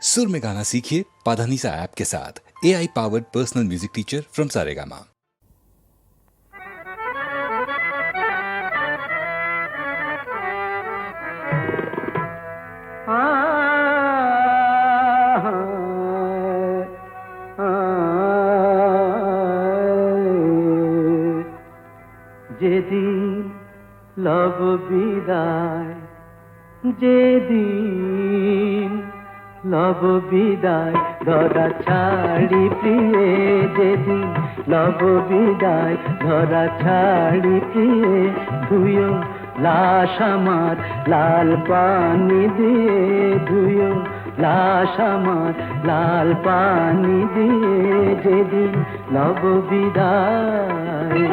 सुर में गाना सीखिए पाधानीसा ऐप के साथ। AI powered personal music teacher from Saregama. যেদিন লব বিদায়, যেদিন লব বিদায় ধরা ছাড়ি প্রিয়ে, যেদিন লব বিদায় ধরা ছাড়ি প্রিয়ে, ধুয়ো লাশ আমার লাল পানি দিয়ে, ধুয়ো লাশ আমার লাল পানি দিয়ে, যেদিন লব বিদায়।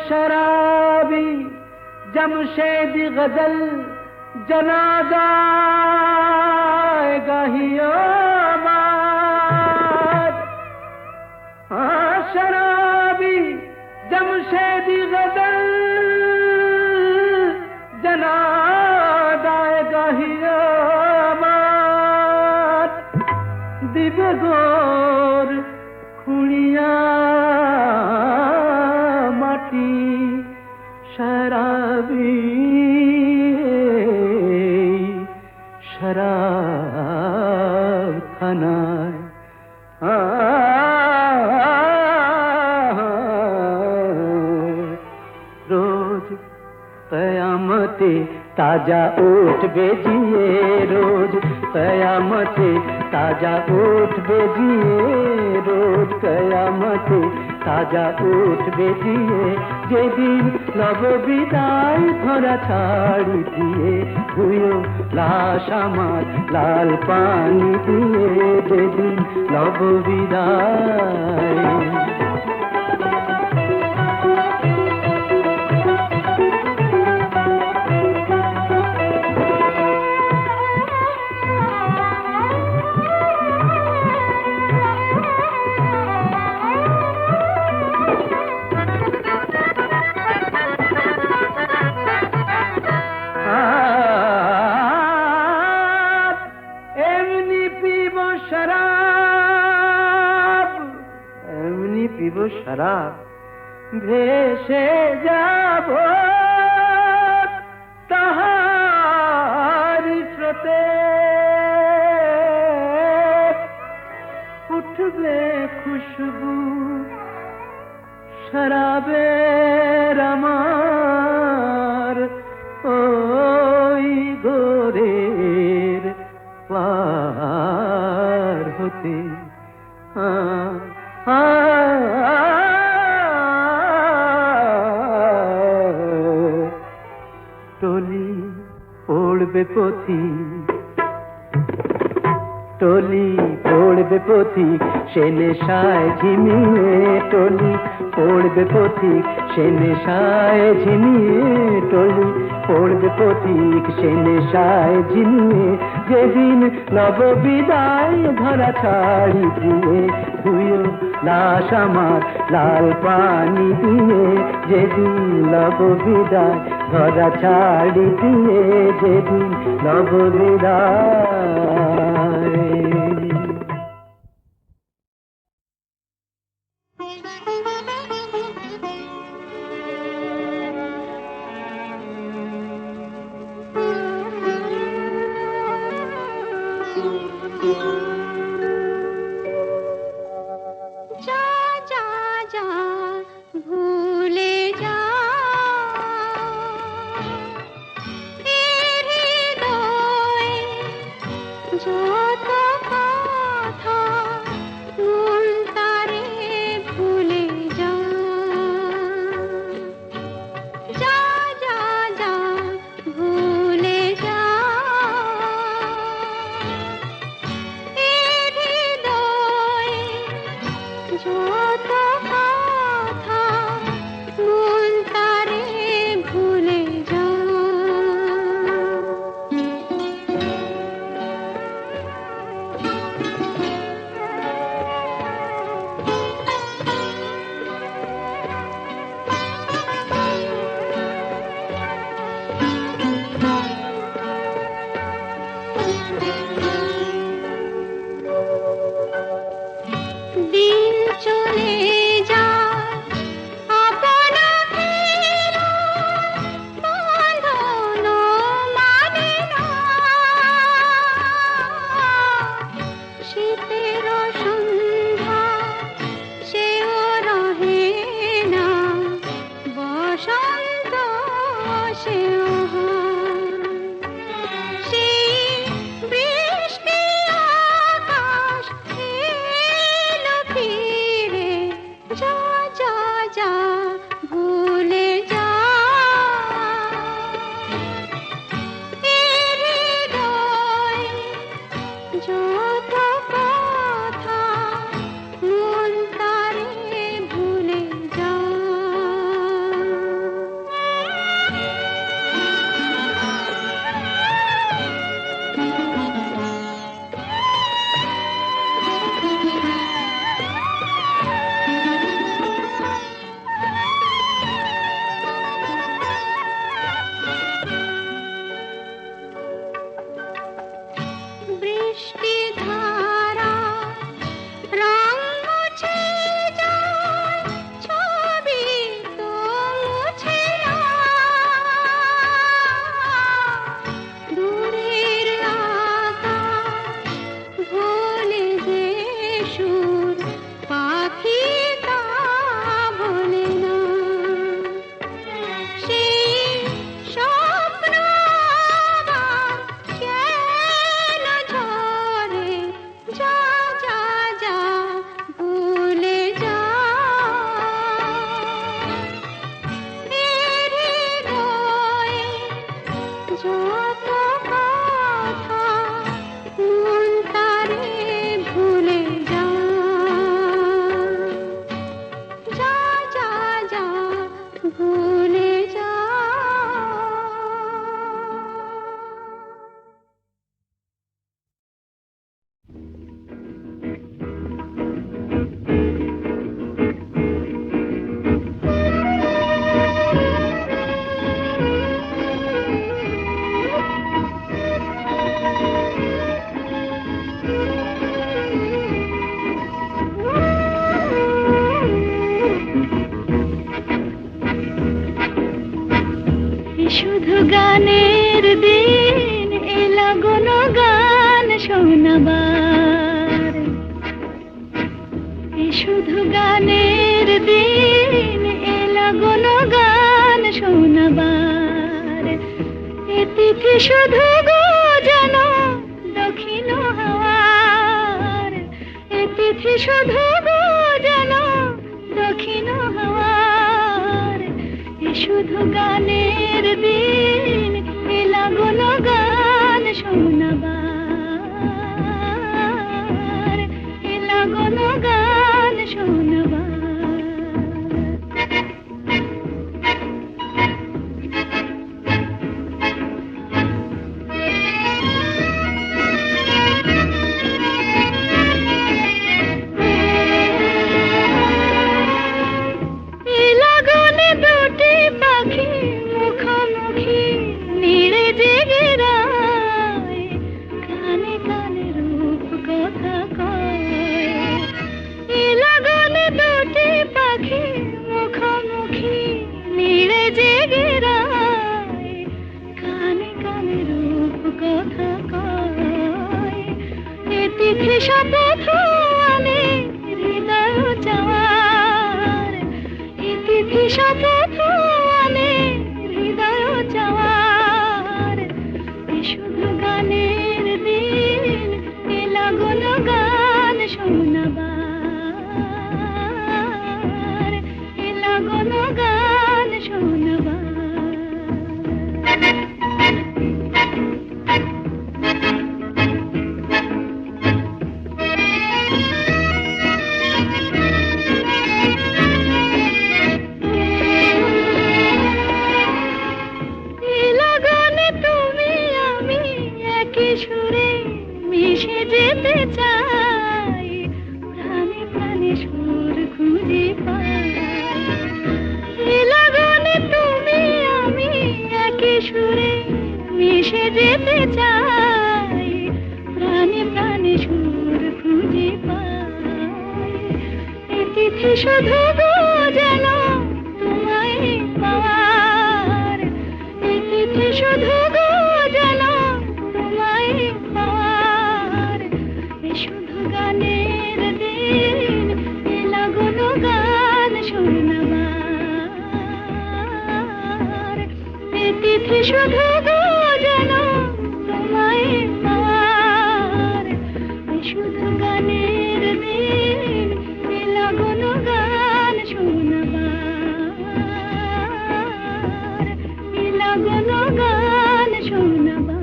शराबी जमशेद गजल जनाजा गाहियो मार, शराबी जमशेद गजल जनाजा गाहियो मार, दिव्य गोर खुड़िया माटी शराबी शराब खानाय, रोज कयामते ताजा उठ बेजिए, रोज कयामते ताजा उठ बेजिए, रोज कयामते ताजा उठ बेजिए, যেদিন লব বিদায় ধরা ছাড়ি দিয়ে, ধুয়ো লাশ আমার লাল পানি দিয়ে, যেদিন লব বিদায়। शराब ভেসে যাব তাহার স্রোতে, উঠবে খুশবু শরাবের আমার ওই গোরের পার হতে। টলি পড়বে পথি, টলি পড়বে পথিক সে নেশায় ঝিমিয়ে, টলি পড়বে পথিক সে নেশায় ঝিমিয়ে, টলি পড়বে পথিক সে নেশায় ঝিমিয়ে, যেদিন লব বিদায় ধরা ছাড়ি দিয়ে, ধুয়ো লাশ আমার লাল পানি দিয়ে, যেদিন লব বিদায় ধরা ছাড়ি দিয়ে, যেদিন লব বিদায়। দিন চলে যায় আপনা ফেরা বাঁধন মানে না শীতের সন্ধ্যা সেও রহে না বসন্ত সেও হয় সেই বৃষ্টি আকাশ এলো ফিরে যা যা যা ভুলে যা এ হৃদয় যত কথা মন তারে ভুলে যা বৃষ্টি ধারা রং মুছে যায় ছবি তো মুছে না দূরের আকাশ ভোলে যে সুর পাখি তা ভোলে না সেই স্বপ্ন আবার কেন ঝরে যা যা যা ভুলে যা এ হৃদয়ে যত কথা মন তারে ভুলে যা যা যা যা ভুলে যা শুধু গানের দিন এলা কোনো গান শোনাবার শুধু গানের দিন এলা কোনো গান শোনাবার এ তিথি শুধু গো যেন দক্ষিণ হাওয়ার এ তিথি শুধু গো যেন দক্ষিণ হাওয়ার এ শুধু গানের দিন এলা কোনো গান শোনাবার এলা কোনো গান শোনাবার শপথ আনে হৃদয় চাওয়ার এ তিথি শপথ আনে হৃদয় চাওয়ার এ শুধু গানের দিন এলা কোনো গান শোনাবার এলা কোনো গান শোনাবার সুরে মিশে যেতে চাই প্রাণে প্রাণে সুর খুঁজে পাই লাগনে তুমি আমি একই সুরে মিশে যেতে চাই শুধু গো যেন তোমায় পাওয়ার, এই তিথি শুধু গো যেন তোমায় পাওয়ার, এ শুধু গানের দিন, এ লাগলো গান শোনাবার, এ তিথি শুধু গো যেন তোমায় পাওয়ার, এ শুধু গানের দিন, এ লাগলো গান শোনাবার, এ লাগলো গান শোনাবার।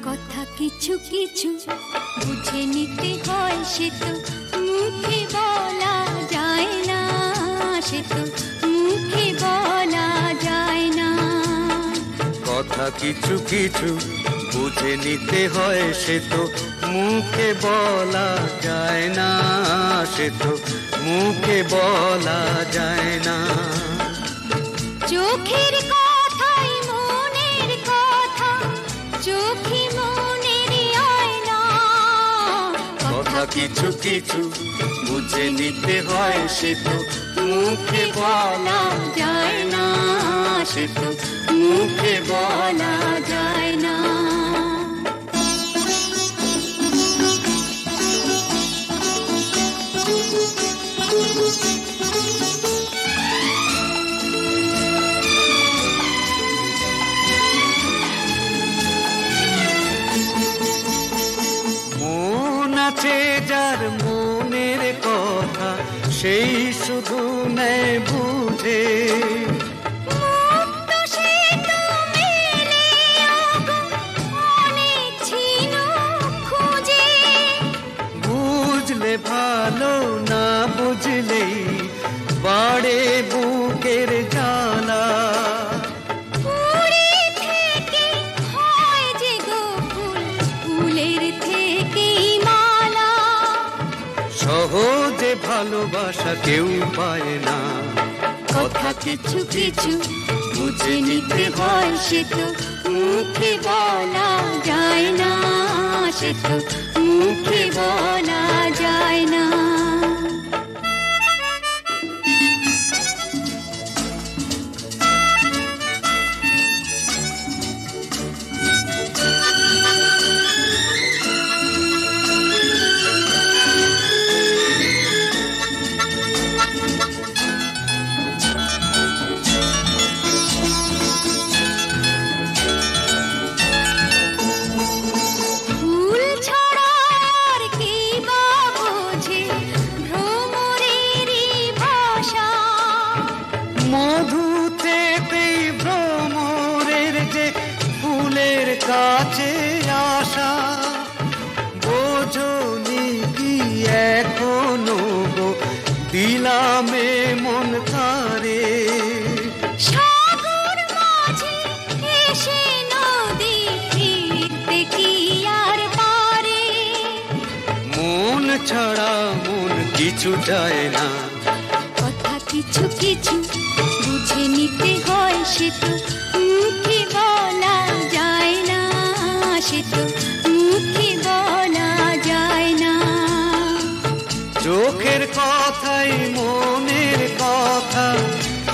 কথা কিছু কিছু বুঝে নিতে হয়, সে তো মুখে বলা যায় না, সে তো মুখে বলা যায় না। কথা কিছু কিছু বুঝে নিতে হয়, সে তো মুখে বলা যায় না, সে তো মুখে বলা যায় না। চোখের কথাই মনের কথা, চোখে মনের আয়না। কথা কিছু কিছু বুঝে নিতে হয়, সে তো মুখে বলা যায় না, সে তো মুখে বলা যায় না। মন আছে যার মনের কথা, সেই শুধু নেয় বুঝে। মুক্ত সে তো মেলে আগো, অনেক ছিল খুঁজে। বুঝলে ভালো, না বুঝলেই বাড়ে বুকের জ্বালা। ফুলে থেকে হয় যে গো ফুল, ফুলের থেকেই মালা। সহজে ভালোবাসা কেউ পায় না। কথা কিছু কিছু বুঝে নিতে হয়, সে তো মুখে বলা যায় না, সে তো মুখে বলা যায় না। ফুল ছাড়া আর কি বা বোঝে ভ্রমরেরই ভাষা। মধু থেকেই ভ্রমরের যে ফুলের কাছে আসা। বোঝনি কি এখনো গো দিলামে মন তারে। সাগর মাঝে এসে নদী ফিরতে কি আর পারে। মন ছাড়া মন কিছু চায় না। কথা কিছু কিছু বুঝে নিতে হয়, সে তো মুখে বলা যায় না, সে তো মুখে বলা যায় না। চোখের কথাই মনের কথা,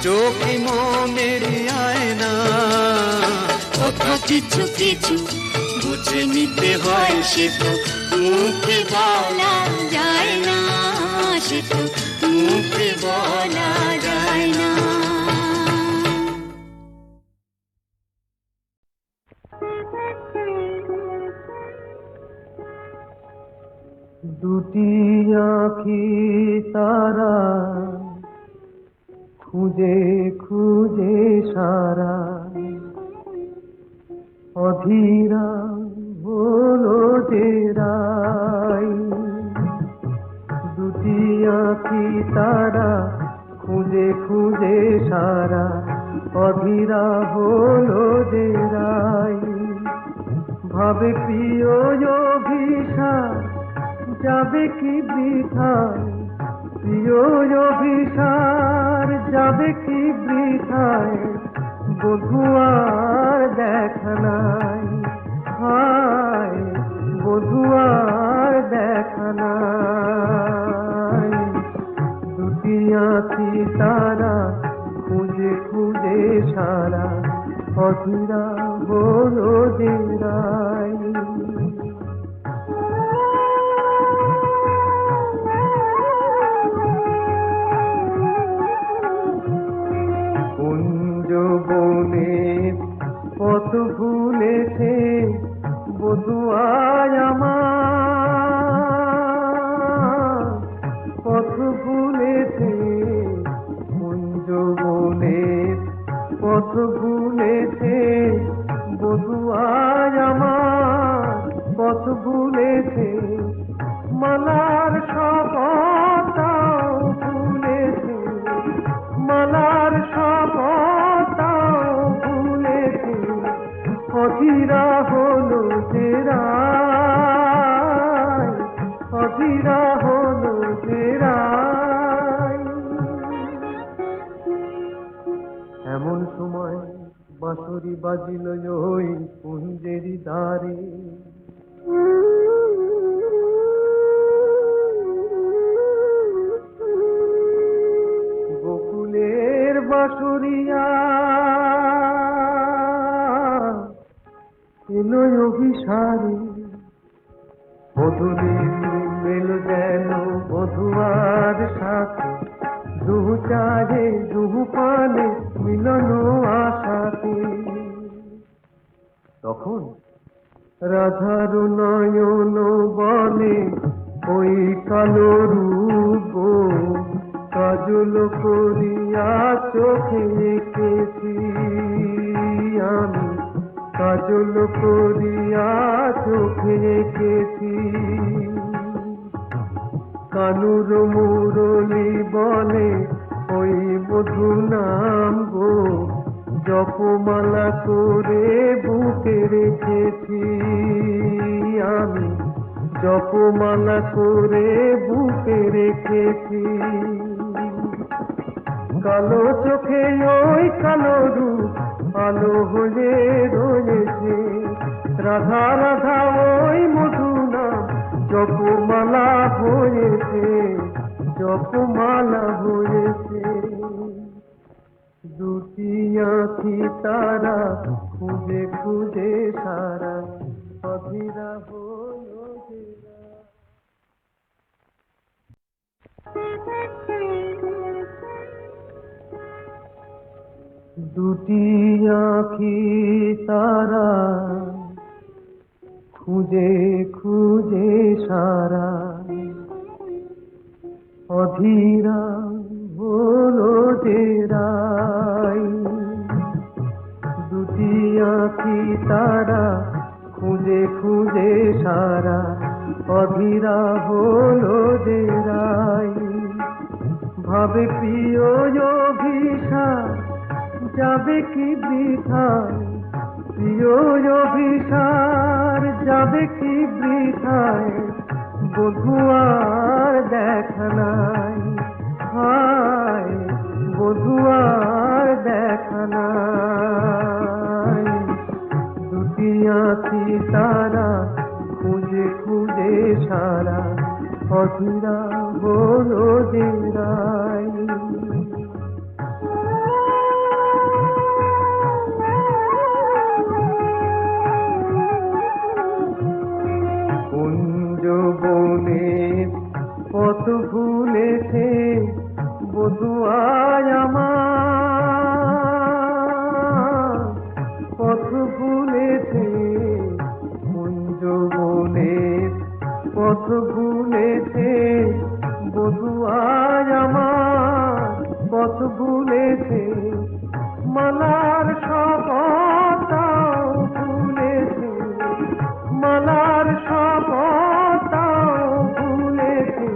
চোখে মনের আয়না। কথা কিছু কিছু বুঝে নিতে হয়, সে তো মুখে বলা যায় না, সে তো মুখে বলা যায় না। দুটি আঁখি তারা খুঁজে খুঁজে সারা, অধীরা হলো যে রাই। দুটি আঁখি তারা খুঁজে খুঁজে সারা অধীরা হলো যে রাই ভাবে প্রিয় অভিসার যাবে কি বৃথায় প্রিয় অভিসার যাবে কি বৃথায় বধুয়ার দেখা নাই হায় বধুয়ার দেখা নাই দুটি আঁখি তারা খুঁজে খুঁজে সারা অধীরা হলো যে রাই কুঞ্জ বনের পথ ভুলেছে বধুয়ায় আমার পথ ভুলেছে কুঞ্জ বনের পথ ভুলেছে বধুয়ায় আমার পথ ভুলেছে মালার শপথটাও ভুলেছে মালার শপথটাও ভুলেছে অধীরা হলো যে রাই অধীরা হলো যে রাই এমন সময় বাঁশরি বাজিল ওই কুঞ্জেরি দ্বারে গোকুলের বাঁশরিয়া এলো অভিসারে বধূর মেল যেন বধুয়ার সাথে দুহু চাহে দুহু পানে মিলন আশাতে তখন রাধার নয়ন বলে ওই কালো রূপ কাজল করিয়া চোখে এঁকেছি আমি কাজল করিয়া চোখে এঁকেছি কানুর মুরলি বলে ওই মধু নাম গো জপমালা করে বুকে রেখেছি আমি জপমালা করে বুকে রেখেছি কালো চোখে ওই কালো রূপ আলো হয়ে রয়েছে রাধা রাধা ওই মধু নাম জপমালা হয়েছে জপমালা হয়েছে দুটি আঁখি তারা খুঁজে খুঁজে সারা অধীরা হলো যে রাই। দুটি আঁখি তারা খুঁজে খুঁজে সারা অধীরা হলো যে রাই দুটি আঁখি তারা খুঁজে খুঁজে সারা অধীরা হলো যে রাই ভাবে প্রিয় অভিসার যাবে কি বৃথায় প্রিয় অভিসার যাবে কি বৃথায় বধুয়ার দেখা নাই হায় বধুয়ার দেখা নাই দুটি আঁখি তারা খুঁজে খুঁজে সারা অধীরা হলো যে রাই কুঞ্জ বনের পথ ভুলেছে বধুয়ায় আমার পথ ভুলেছে কুঞ্জ বনের পথ ভুলেছে বধুয়ায় আমার পথ ভুলেছে মালার শপথটাও ভুলেছে মালার শপথটাও ভুলেছে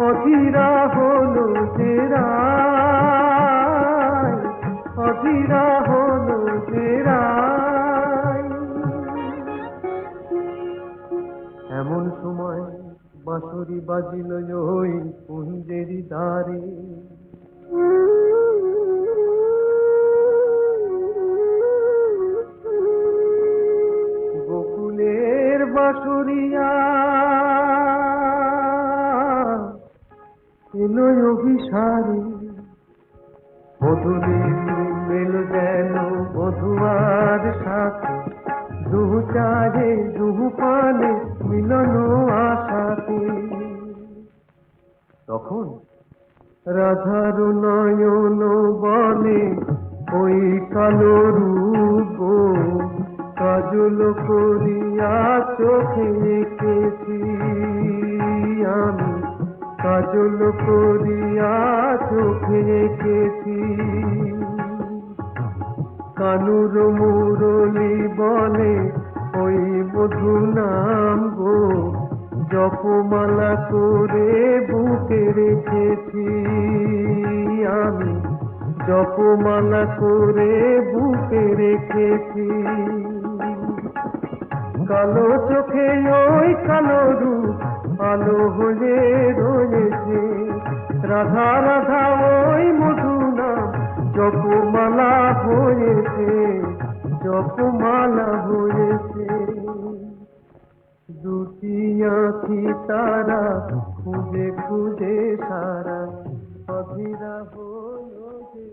অধীরা হলো যে রাই বকুলের বাঁশুরিয়া এলো অভিসারী, মধুরীর মেল যেন মধুয়ার সাথে, দুহু চাহে দুহু পানে মিলন আশাতে। তখন রাধার নয়ন বলে ওই কালো রূপ কাজল করিয়া চোখে এঁকেছি আমি, কাজল করিয়া চোখে এঁকেছি। কানুর মুরলি বলে ওই মধু নাম গো, জপমালা করে বুকে রেখেছি আমি, জপমালা করে বুকে রেখেছি। কালো চোখে ওই কালো রূপ আলো হয়ে রয়েছে, রাধা রাধা ওই মধু নাম জপমালা হয়েছে, জপমালা হয়েছে। দুটি আঁখি তারা খুঁজে খুঁজে সারা অধীরা হলো যে